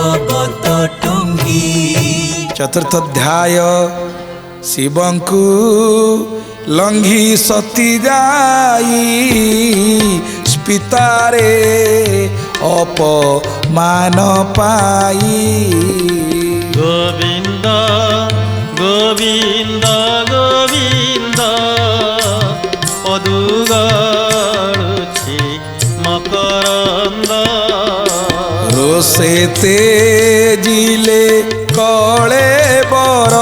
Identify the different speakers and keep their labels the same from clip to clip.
Speaker 1: पर्वत टुंगी।
Speaker 2: चतुर्थ अध्याय शिवंकु लंघी सती जाई स्पितारे अपमान पाई।
Speaker 3: गोविंद गोविंद गोविंद पदुगरुछि मकरंद।
Speaker 2: रोसे तेजिले कळे बर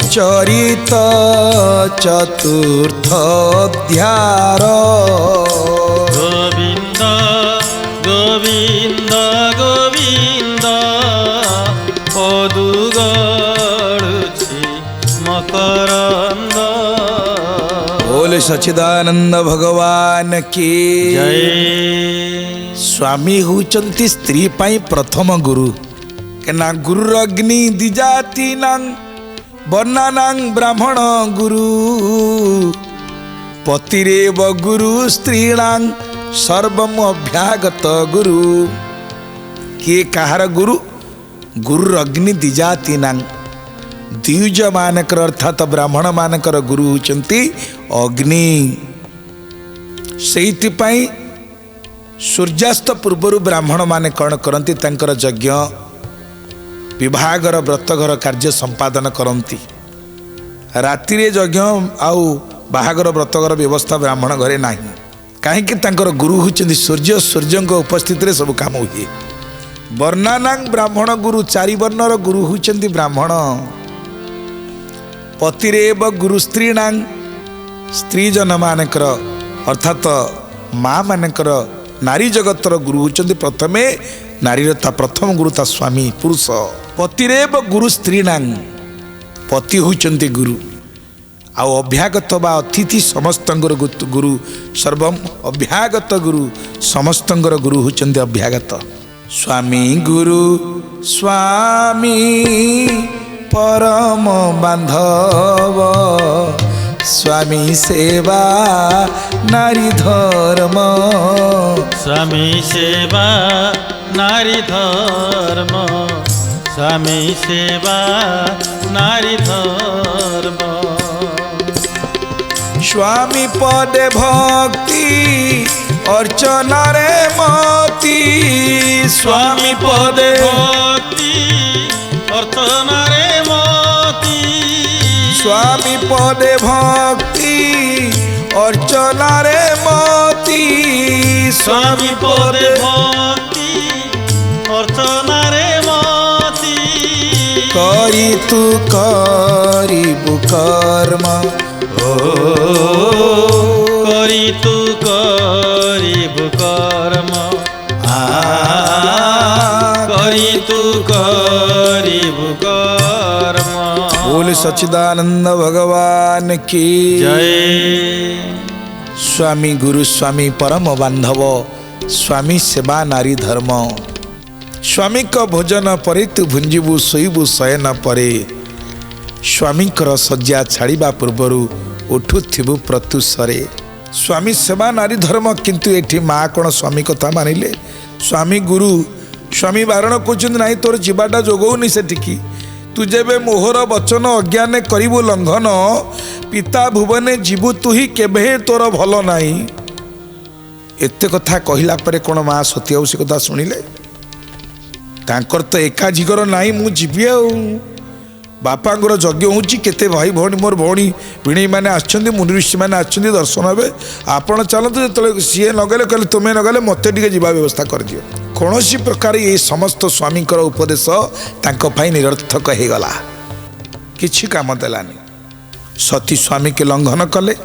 Speaker 2: चरित चतुर्थ अध्याय।
Speaker 3: गोविंद गोविंद गोविंद पदुगरुछि मकरंद।
Speaker 2: बोले सच्चिदानंद भगवान की
Speaker 3: जय।
Speaker 2: स्वामी होचंती स्त्री पाई प्रथम गुरु केना गुरुर अग्नि द्विजाति नांग वर्णानां ब्राह्मण गुरु पतिरेव गुरु स्त्रीणां सर्वम अभ्यागत गुरु। किए कहार गुरु गुरु अग्नि द्विजाति नां द्विज मानकर अर्थात ब्राह्मण मानकर गुरु होचंती अग्नि। सेइथिपाई सूर्यास्त पूर्वर ब्राह्मण माने कौन करती तांकर यज्ञ विभागर व्रतघर कार्य संपादन करती। राति यज्ञ आउ बाहागर व्रतघर व्यवस्था ब्राह्मण घरे ना कहीं गुरु होचंती सूर्य। सूर्य उपस्थित रे सब काम हुए। वर्णानां ब्राह्मण गुरु चारि वर्णर गुरु होचंती ब्राह्मण। पतिरेव गुरु स्त्रीणां स्त्री जन मानकर अर्थात माँ मानकर नारी जगतर गुरु होचंती प्रथमे नारीर ता प्रथम गुरु ता स्वामी पुरुष। पतिरेव गुरु स्त्रीणां पति होचंती गुरु आउ अभ्यागत बा अतिथि समस्तंगर गुरु सर्वम अभ्यागत गुरु समस्तंगर गुरु होचंती अभ्यागत। स्वामी गुरु स्वामी परम बांधव स्वामी सेवा नारी धर्म।
Speaker 3: स्वामी सेवा नारी धर्म स्वामी सेवा नारी धर्म।
Speaker 2: स्वामी पदे भक्ति अर्चना रे मती।
Speaker 3: स्वामी पदे भक्ति अर्चना रे मती।
Speaker 2: स्वामी पदे भक्ति अर्चना रे मती।
Speaker 3: स्वामी पदे भक्ति अर्चना रे मती।
Speaker 2: करी तू करिबु कर्म
Speaker 3: करी तू करिबु कर्म करी तू करिबु कर्म।
Speaker 2: बोल सच्चिदानंद भगवान की
Speaker 3: जय।
Speaker 2: स्वामी गुरु स्वामी परम बांधव स्वामी सेवा नारी धर्म। स्वामी का भोजन परे तु भुंजिबु सोइबु शयन परे। स्वामी शज्या छाड़ा पूर्वर उठुथिबु प्रत्युषरे। स्वामी सेवा नारी धर्म किंतु एठी माँ कौन स्वामी कथा मानिले। स्वामी गुरु स्वामी बारण कहते ना तोर जीवाटा जोगौनी सेठिकी तू जेबे मोहर वचन अज्ञान करिबु लंघन पिता भुवने जीवु तु ही केबे तोर भल नाही। एते कथा कहिला परे कोन माँ सती से कथा शुणिले तांकर तो एका जिगर नाई मु जीवी आ बापांगर यज्ञ होची केते भाई भौणी मोर भौणी भिणी मैंने आछंदी मुनि ऋषि मैंने आछंदी दर्शन हे आपण चलतु जो सी नगले कहले तुम्हें नगले मत टे जा व्यवस्था कर दियो। कौन प्रकार ये समस्त स्वामी उपदेश तांको निरर्थक हो गला किछि काम देलानी। सती स्वामी के लंघन कले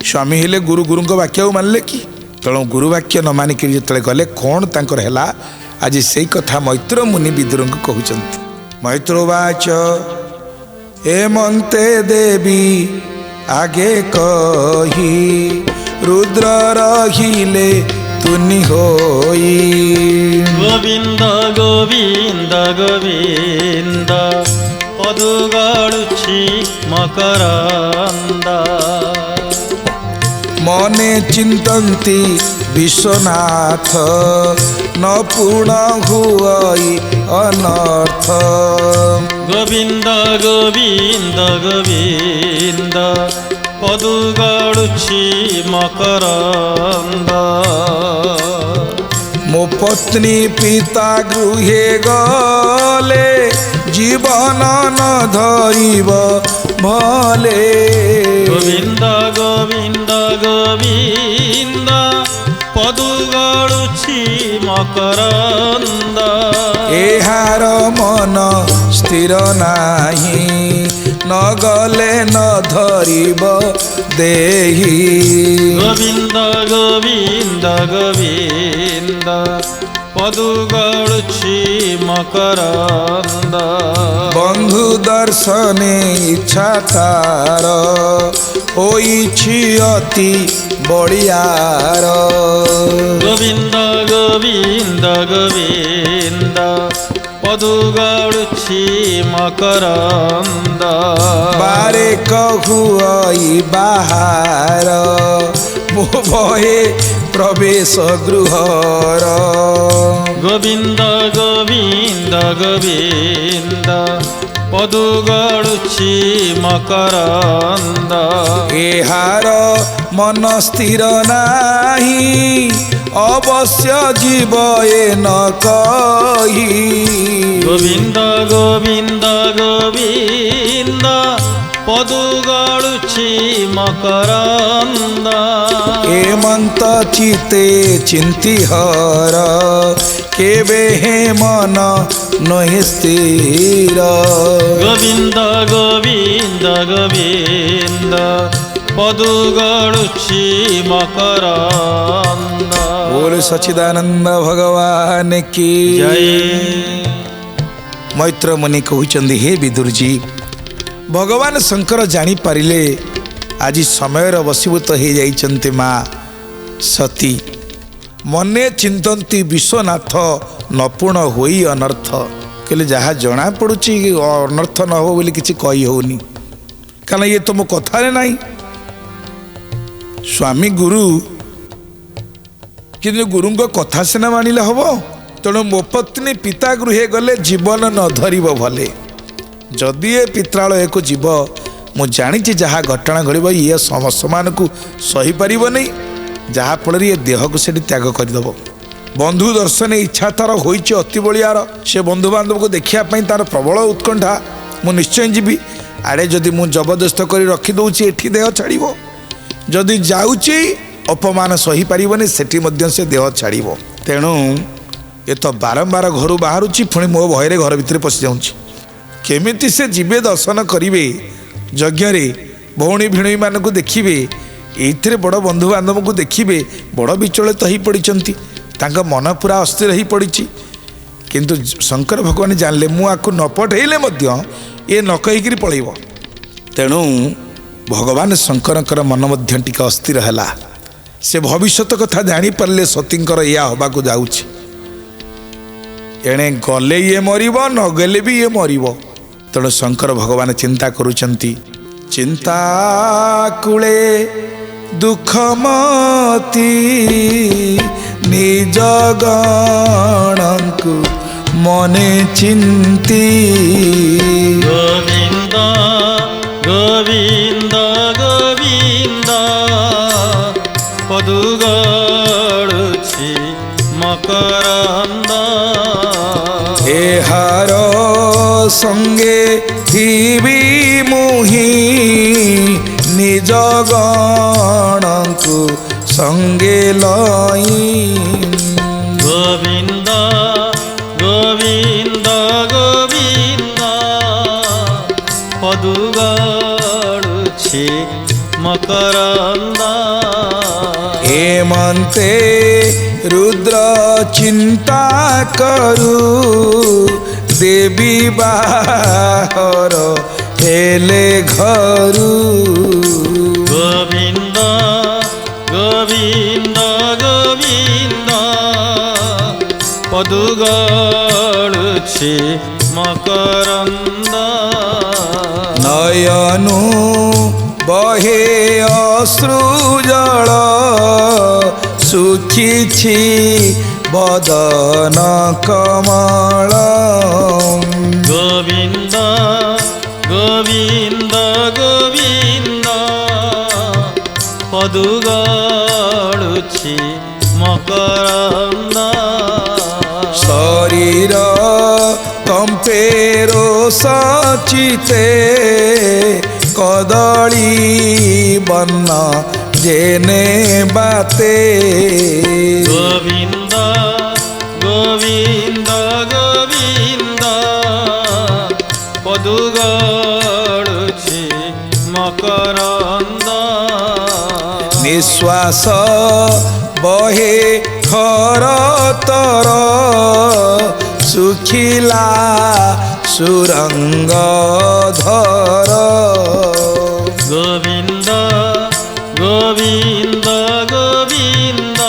Speaker 2: स्वामी हेले गुरु गुरु वाक्य मानले कि तेणु गुरु वाक्य न मानिक जो गले कौन तांकर हैला आज से कथा मैत्र मुनि विदुर कहते। मैत्रोवाच हेमंते देवी आगे कही रुद्र रहिले तुनि होई।
Speaker 3: गोविंद गोविंद गोविंद पदु गड़ुछि मकरंद।
Speaker 2: मने चिंतन्ति विश्वनाथ न पूर्ण हुई अनर्थ
Speaker 3: गोविंद गोविंद गोविंद पदु गड़ुछि मकरंद
Speaker 2: मो पत्नी पिता गृहे गले जीवन न धरिब भले
Speaker 3: गोविंद गोविंद गोविंद पदु गड़ुछि मकरंद
Speaker 2: एहार मन स्थिर नाही न गले न धरिब देही
Speaker 3: गोविंद गोविंद गोविंद पदु गड़ुछि मकरंद
Speaker 2: बंधु दर्शने इच्छा तार होइछि अति बड़ियार
Speaker 3: गोविंद गोविंद गोविंद पदु गड़ुछि मकरंद
Speaker 2: बारे कहुई बाहार मो भये प्रवेश गृहर
Speaker 3: गोविंद गोविंद गोविंद पदु गड़ुछि मकरंद
Speaker 2: एहार मन स्थिर नाही अवश्य जीव न कही
Speaker 3: गोविंद गोविंद गोविंद पदु गड़ुछि मकरंद
Speaker 2: हेमंत चिते चिंती हर केबे हे मन नहि स्थिर
Speaker 3: गोविंद गोविंद गोविंद पदु गड़ुछि मकरंद
Speaker 2: बोल सच्चिदानंद भगवान की
Speaker 3: जय।
Speaker 2: मैत्र मुनि कहउचंदी हे विदुरजी भगवान शंकर जानी पारिले आज समयर वशीभूत हो जाइचंती माँ सती मने चिंतती विश्वनाथ नपूर्ण होई अनर्थ कहले जहाँ जना पड़ुची अनर्थ न हो बोली किसी कही होनी कारण ये तो मो कथारे नहीं स्वामी गुरु कि गुरु कथा सिना मानिले हम तेणु मो पत्नी पिता गृहे गले जीवन न धरिब भले जदि ए पित्रालय को जीव मु जानी जहाँ घटना घड़ब ये समान को सही पार नहीं जहाँफल ये देह को से त्याग करदेव बंधु दर्शन इच्छा तार हो अति बलियार से बंधु बांधव को देखापी तार प्रबल उत्कंठा मु निश्चय जीवी आड़े जदि मु जबरदस्त कर रखिदे एठी देह छाड़ जदि जाऊँची अपमान सही पारनी से देह छाड़ तेणु ये तो बारंबार घर बाहर पुणी मो भयर घर भितर पशि जाऊँगी केमिति से जीवे दर्शन करेंगे यज्ञ भौणी भिणी मान को देखिए ये बड़ बंधु बांधव को देखिए बड़ विचलित हो पड़ी मन पूरा अस्थिर हो पड़ी किंतु शंकर भगवान जानले मु आपको न पठेले ये न कहीकि पलैब तेणु भगवान शंकर मन मध्य टिके अस्थिर है से भविष्यत कथा जानीपारे सतींकर या हवाक जाऊँगी एणे गले ये मरिब न गले भी ये मरिब तेणु शंकर भगवान चिंता करुचंती चिंता कूले दुखमती निज गणको मने चिंती
Speaker 3: गोविंद गोविंद गोविंद पदु गड़ुछि मकरंद
Speaker 2: एहार संगे थीबी मुही निज गणको संगे लई
Speaker 3: गोविंद गोविंद गोविंद पदु गड़ुछि मकरंद
Speaker 2: हेमंते रुद्र चिंता करू देवी बाहर हेले घरू
Speaker 3: गोविंद गोविंद गोविंद पदु गड़ुछि मकरंद
Speaker 2: नयनु बहे अश्रु जल ଶୁଖିଛି ବଦନ କମଳ
Speaker 3: ଗୋବିନ୍ଦ ଗୋବିନ୍ଦ ଗୋବିନ୍ଦ ପଦୁ ଗଳୁଛି ମକରନ୍ଦ
Speaker 2: ଶରୀର କମ୍ପେରୋ ସଚିତେ କଦଳୀ ବନ ଜେନେ ବାତେ
Speaker 3: ଗୋବିନ୍ଦ ଗୋବିନ୍ଦ ଗୋବିନ୍ଦ ପଦୁ ଗଳୁଛି ମକରନ୍ଦ
Speaker 2: ନିଶ୍ୱାସ ବହେ ଖର ତର ଶୁଖିଲା ସୁରଙ୍ଗ ଧର
Speaker 3: ଗୋବିନ୍ଦ ଗୋବିନ୍ଦ ଗୋବିନ୍ଦ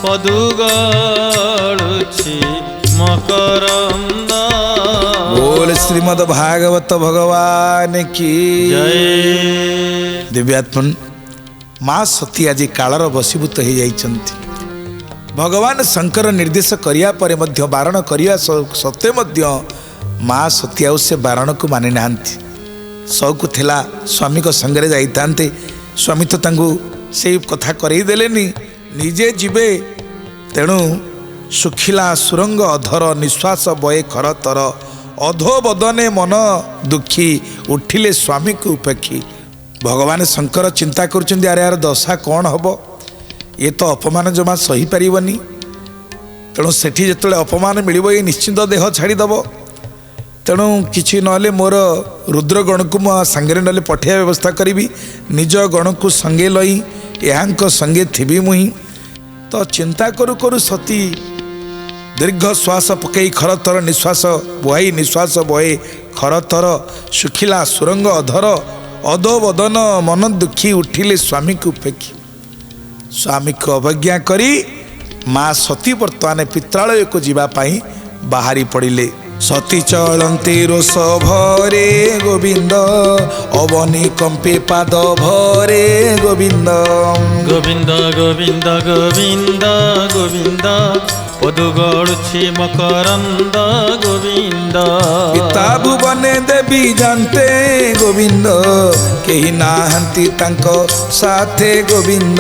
Speaker 3: ପଦୁ ଗଳୁଛି ମକରନ୍ଦ
Speaker 2: बोल श्रीमद भागवत भगवान की
Speaker 3: ଜୟ
Speaker 2: दिव्यात्मन माँ सती आज कालर बसीभूत हो जाइछन्ति भगवान शंकर निर्देश करिया परे मध्य बारण करिया सत्वे मध्य माँ सती आउ से बारण को मानि नांती शौक थिला स्वामी को संगरे जाइतांते स्वामी तो तांगु से कथा करई देलेनी निजे जिबे तेणु सुखिला सुरंग अधर निश्वास बये खर तर अधो बदने मन दुखी उठिले स्वामी को उपेक्षी भगवान शंकर चिंता करुचंदी अरे यार दशा कौन हम ये तो अपमान जमा सही पारिबनी तेणु सेठी जेतले अपमान मिलिबो ये निश्चिंत देह छाड़ीदेव तेणु किछि नले मोर रुद्रगण को मो संगे नले पठिया व्यवस्था करी निज गण को संगे लई यहाँ संगे थिबी मुही तो चिंता करू करू सती दीर्घ श्वास पकई खरतर निश्वास बुहाई निश्वास बहे खरतर सुखिला सुरंग अधर अधो बदन मन दुखी उठिले स्वामी को उपेक्षी स्वामी को अवज्ञा करी माँ सती वर्तमान पित्रालय को जीवापाई बाहरी पड़िले सती चलती रोष भरे गोविंद अवनी कंपे पाद भरे गोविंद
Speaker 3: गोविंद गोविंद गोविंद गोविंद पदु गळुछि मकरन्द गोविंद
Speaker 2: पिता भुवने देवी जानते गोविंद केही नाहंती तांको साथे गोविंद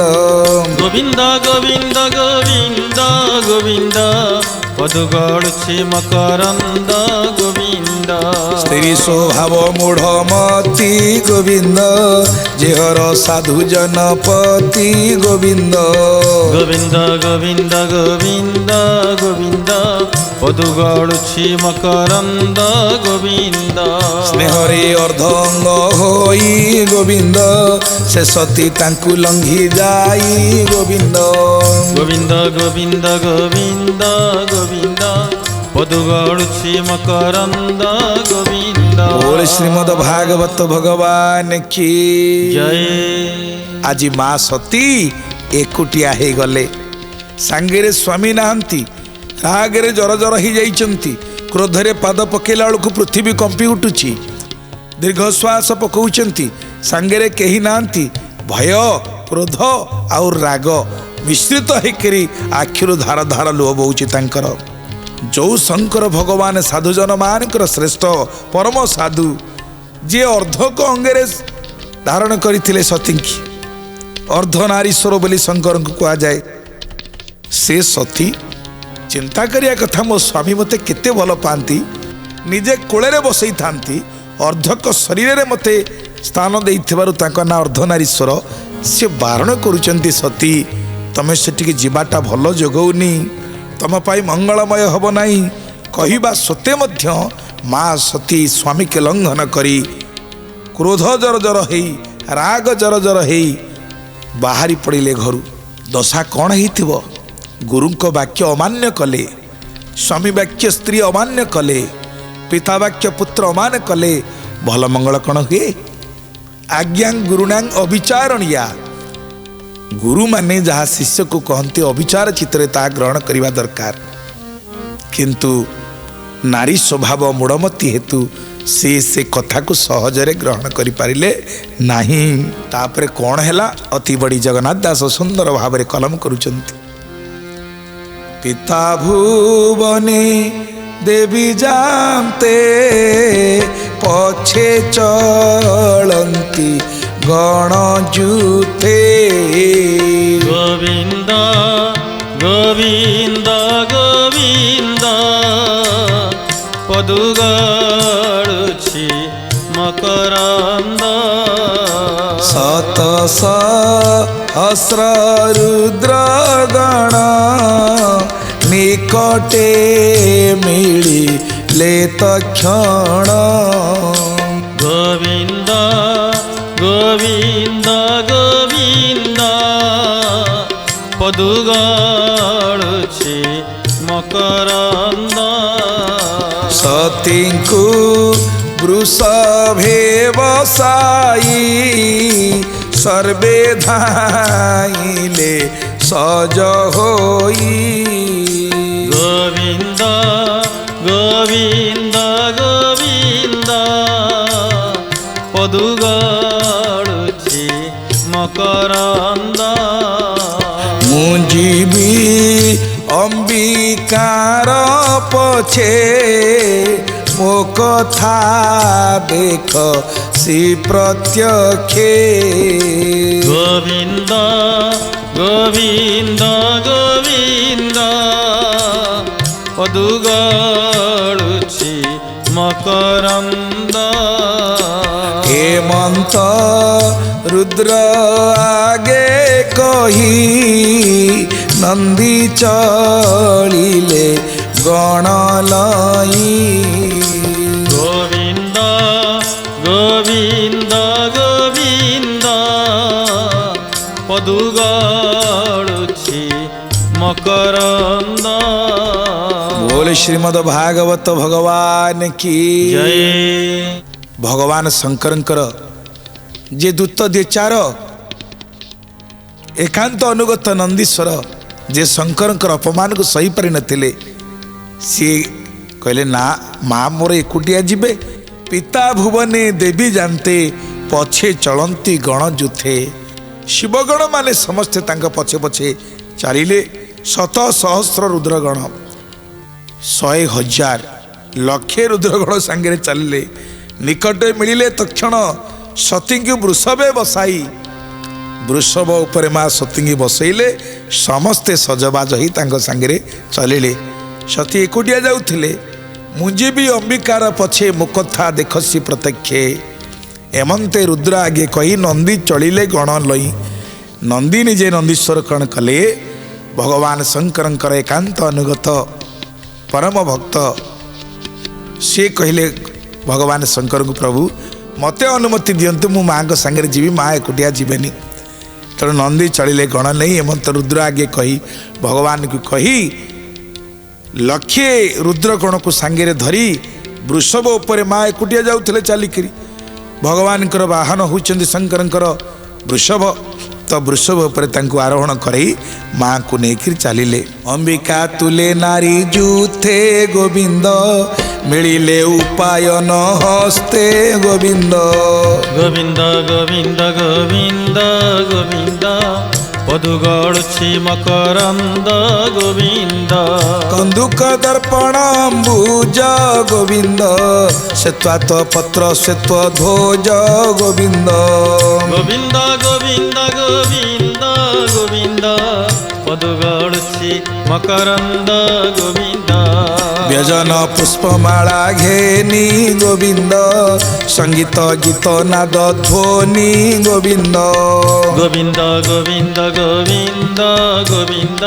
Speaker 3: गोविंद गोविंद गोविंद गोविंद पदु गळुछि मकरन्द गोविंद
Speaker 2: स्त्री स्वभाव मूढ़मती गोविंद जेहर साधु जनपति गोविंद
Speaker 3: गोविंद गोविंद गोविंद गोविंद पदु गळुछि मकरन्द गोविंद
Speaker 2: स्नेहरे अर्धंग होई गोविंद से सती तांकु लंघी जाई गोविंद
Speaker 3: गोविंद गोविंद गोविंद गोविंद पदु गळुछि मकरन्द गोविंद
Speaker 2: बोल श्रीमद भागवत भगवान की
Speaker 3: जय
Speaker 2: आज माँ सती एकुटिया हे गले सांगेरे स्वामी नाहंती रागरे जर जर ही जाइचंती क्रोधरे पाद पकेला बेलू पृथ्वी कंपी उठुची दीर्घ श्वास पकाउचंती सांगेरे केही नाहंती भय क्रोध आउ राग मिश्रित होकरी आखिरु धार धार लुह बहुची तांकर जो शंकर भगवान साधुजन मानकर श्रेष्ठ परम साधु जे अर्ध को अंगरे धारण करथिले सतींकी अर्धनारीश्वर बोली शंकर को कहा जाए से सती चिंता करिया कथा मो स्वामी मते केते भल पाती निजे कोले बसई थांती अर्धक शरीर मते स्थान देइथिबारु तांका ना अर्धनारीश्वर से बारण करुचंती सती तमे सेटिके जीवाटा भल जोगौनी तम पाई मंगलमय हब नाही कहिबा सत्य मध्य माँ सती स्वामी के लंघन करी क्रोध जर जर हेई राग जर जर हेई बाहरी पड़िले घरु दशा कौन होइथिबो गुरु को वाक्य अमान्य कले स्वामी वाक्य स्त्री अमान्य कले पिता वाक्य पुत्र अमान्य कले भल मंगल कौन हुए आज्ञा गुरुणांग अविचारणिया गुरु माने जहाँ शिष्य को कहते अविचार चित्रे ता ग्रहण करने दरकार किंतु नारी स्वभाव मूढ़मती हेतु से कथा को सहजरे ग्रहण करि पारिले नाही। तापरे कौन हैला अति बड़ी जगन्नाथ दास सुंदर भाव कलम करुचंती। पिता भुवने देवी जानते पछे चलंती गण जूथे।
Speaker 3: गोविंद गोविंद गोविंद पदुगाड़ुछि मकरंद।
Speaker 2: शत सहस्र रुद्रगण निकटे मिलिले तक्षण।
Speaker 3: गोविंद गोविंद गोविंद पदुगाड़ुछि मकरंद।
Speaker 2: सतींकु वृषभे बसाई सर्वे धाइले सज होई।
Speaker 3: गोविंद गोविंद गोविंद पदुगाड़ुछि मकरंद।
Speaker 2: मुंजीबी अंबिकार पछे मो कथा देख सी प्रत्यक्षे।
Speaker 3: गोविंद गोविंद गोविंद पदुगाड़ुछि मकरंद।
Speaker 2: हेमंत रुद्र आगे कही नंदी चलिले गण लई।
Speaker 3: गोविंद गोविंद गोविंद पदुगाड़ुछि मकरंद।
Speaker 2: बोल श्रीमद भागवत भगवान की
Speaker 3: जय।
Speaker 2: भगवान शंकरंकर जे दूत दे चार एकांत अनुगत नंदीश्वर जे शंकरंकर अपमान को सही पारि नथिले सी कहले ना माँ मोर एकुटिया जीवे। पिता भुवने देवी जानते पछे चलंती गण जुथे। शिवगण माने समस्ते तांका पछे पछे चलिले। शत सहस्र रुद्रगण 100,000 लक्षे रुद्रगण सांगे चलिले। निकटे मिलिले तक्षण सतींगी वृषभे बसाई। वृषभ उपरे माँ सतींगी बसैले समस्ते सजबाज ही तांको सांगे चलिले। सती एकुटिया जाउथिले। मुझे भी अंबिकार पछे मुकथा देखसी प्रत्यक्षे। एमंते रुद्र आगे कही नंदी चलिले गण लई। नंदी निजे नंदीश्वर कण कले भगवान शंकरंकर एकांत अनुगत परम भक्त सी कहले भगवान शंकर को प्रभु मते अनुमति दियंतु मु माँ को सांगे जीवी माँ एकुटिया जीवेनी। तेणु नंदी चलिले गण नहीं। हेमंत रुद्र आगे कही भगवान को कही लक्षे रुद्रगण को सांगे धरी वृषभ उपरे माँ एकुटिया जाउथिले चलिकरी। भगवान वाहन होउचंदी शंकरंकर वृषभ। तो वृषभ उपरे तांको आरोहण करई माँ को लेकर चलिले। अंबिका तुले नारी जूथे गोविंद मिलिले उपाय न हस्ते गोविंद।
Speaker 3: गोविंद गोविंद गोविंद गोविंद पदुगाड़ुछि मकरंद। गोविंद
Speaker 2: कंदुक दर्पण अम्बुज गोविंद श्वेत पत्र श्वेत ध्वज गोविंद।
Speaker 3: गोविंद गोविंद गोविंद गोविंद पदुगाड़ुछि मकरंद। गोविंद
Speaker 2: व्यजन पुष्पमाला घेनी गोविंद संगीत गीत नाद ध्वनि गोविंद।
Speaker 3: गोविंद गोविंद गोविंद गोविंद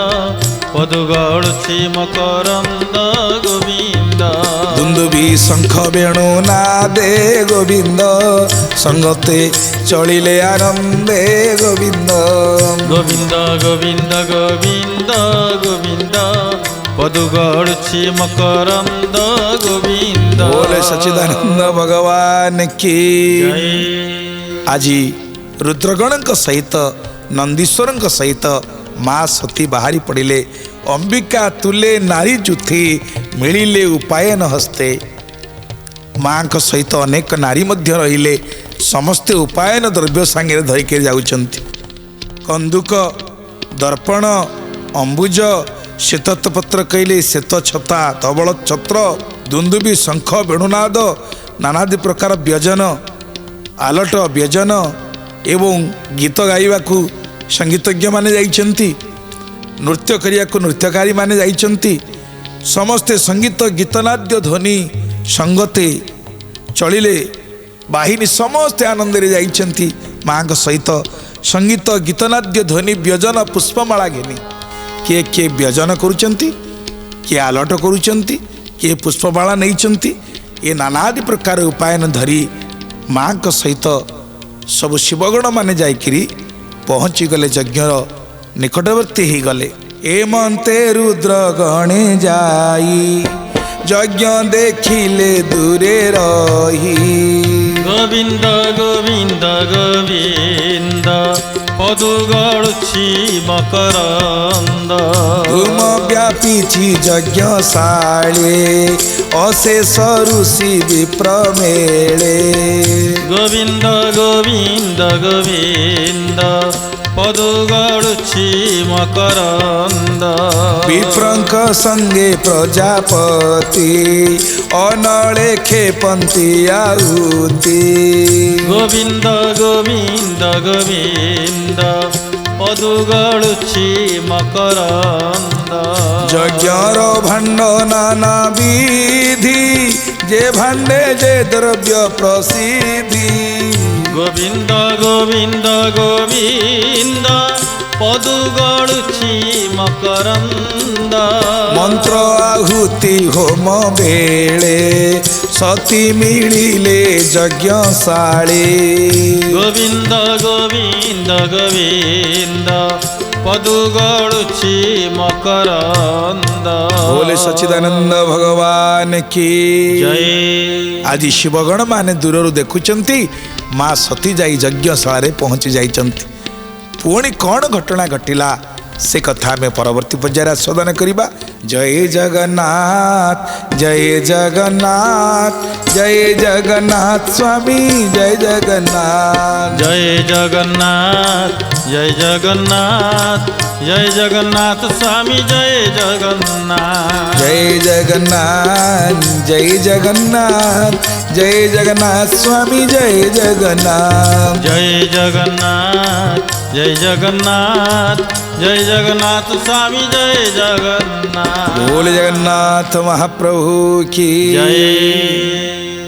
Speaker 3: पदुगाड़ुछि मकरंद। गोविंद
Speaker 2: दुंदुबी शंख वेणु नादे गोविंद संगते चलिले आनंदे गोविंद।
Speaker 3: गोविंद गोविंद गोविंद गोविंद पदुगाड़ुछि मकरंद। गोविंद
Speaker 2: बोले सच्चिदानंद भगवान की
Speaker 3: जय।
Speaker 2: आज रुद्रगण सहित नंदीश्वर सहित माँ सती बाहरी पड़िले अंबिका तुले नारी जुथी मिलिले उपायन हस्ते। माँ को सहित अनेक नारी मध्य रहिले समस्ते उपायन द्रव्य सांगे धरिके जाउछंती। कंदुक दर्पण अंबुज श्वेतपत्र कैले श्वेत छता धवल छत्र दुंदुबी शंख वेणुनाद नानादि प्रकार व्यजन आलट व्यजन एवं गीत गाइबाकू संगीतज्ञ माने जाइछंती। नृत्य करियाकू नृत्यकारी माने जाइछंती। समस्ते संगीत गीतनाद्य ध्वनि संगते चलिले बाहिनी समस्ते आनंद रे जाइछंती। माँ सहित संगीत गीतनाद्य ध्वनि व्यजन पुष्पमाला घेनी किए किए व्यजन करुचंती, किए आलट करुचंती, किए पुष्पमाला नहींचंती। ये नानादि प्रकार उपायन धरी माँ सहित सब शिवगण माने जाइकिरी पहुँची गले यज्ञर निकटवर्ती ही गले। एमंते रुद्र गणे जाई यज्ञ देखिले दूरे रही।
Speaker 3: गोविंद गोविंद गोविंद पदु गड़ुछि मकरंद।
Speaker 2: धूम व्यापीछि यज्ञशाळे अशेष ऋषि विप्र मेळे।
Speaker 3: गोविंद गोविंद गोविंद पदु गड़ुछि मकरंद।
Speaker 2: विप्रंक संगे प्रजापति अनले खेपन्ति आहुति।
Speaker 3: गोविंद गोविंद गोविंद पदु गड़ुछि मकरंद।
Speaker 2: यज्ञर भाण्ड नाना विधि जे भाण्डे जे द्रव्य प्रसिद्धि।
Speaker 3: गोविंद गोविंद गोविंद पदु गड़ुछि मकरंद।
Speaker 2: मंत्र आहुति होम बेले सती मिलिले यज्ञशाळे।
Speaker 3: गोविंद गोविंद गोविंद पदु गड़ुछि मकरंद।
Speaker 2: बोले सच्चिदानंद भगवान की
Speaker 3: जय।
Speaker 2: आज शिवगण माने दूरରୁ देखुचंती माँ सती जाई यज्ञशाला पहुंची जाइचंती। पुणी कौन घटना घटिला से कथा में परवर्ती पर्यायर आस्वादन करिबा। जय जगन्नाथ जय जगन्नाथ जय जगन्नाथ स्वामी जय जगन्नाथ।
Speaker 3: जय जगन्नाथ जय जगन्नाथ जय जगन्नाथ स्वामी जय जगन्नाथ।
Speaker 2: जय जगन्नाथ जय जगन्नाथ जय जगन्नाथ स्वामी जय जगन्नाथ।
Speaker 3: जय जगन्नाथ जय जगन्नाथ जय जगन्नाथ स्वामी जय जगन्नाथ।
Speaker 2: बोल जगन्नाथ महाप्रभु की
Speaker 3: जय।